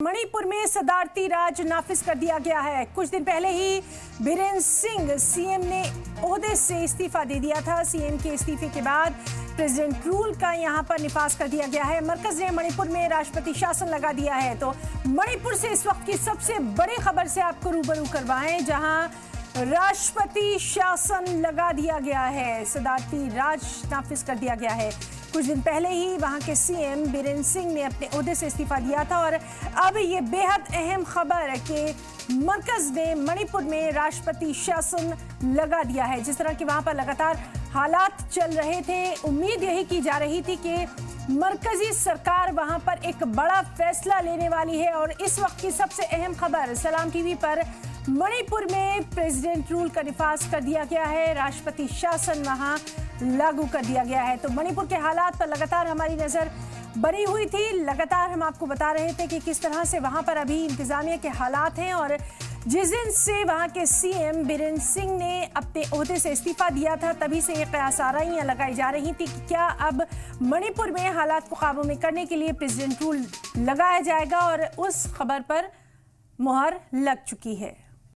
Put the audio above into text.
मणिपुर में सदारती राज नाफिज कर दिया गया है। कुछ दिन पहले ही बीरेन सिंह सीएम ने ओहदे से इस्तीफा दे दिया था। सीएम के इस्तीफे के बाद प्रेसिडेंट रूल का यहां पर निफाज कर दिया गया है। मरकज ने मणिपुर में राष्ट्रपति शासन लगा दिया है। तो मणिपुर से इस वक्त की सबसे बड़ी खबर से आपको रूबरू करवाएं, जहां राष्ट्रपति शासन लगा दिया गया है, सदारती राज नाफिज कर दिया गया है। कुछ दिन पहले ही वहां के सीएम बीरेन सिंह ने अपने ओहदे से इस्तीफा दिया था और अब ये बेहद अहम खबर है कि मरकज ने मणिपुर में राष्ट्रपति शासन लगा दिया है। जिस तरह के वहां पर लगातार हालात चल रहे थे, उम्मीद यही की जा रही थी कि मरकजी सरकार वहां पर एक बड़ा फैसला लेने वाली है। और इस वक्त की सबसे अहम खबर, सलाम टीवी पर मणिपुर में प्रेसिडेंट रूल का निफाज कर दिया गया है, राष्ट्रपति शासन वहां लागू कर दिया गया है। तो मणिपुर के हालात पर लगातार हमारी नजर बनी हुई थी। लगातार हम आपको बता रहे थे कि किस तरह से वहां पर अभी इंतजामिया के हालात हैं। और जिस दिन से वहां के सीएम बीरेन सिंह ने अपने ओहदे से इस्तीफा दिया था, तभी से ये कयासाराइयां लगाई जा रही थी कि क्या अब मणिपुर में हालात को काबू में करने के लिए प्रेसिडेंट रूल लगाया जाएगा, और उस खबर पर मुहर लग चुकी है।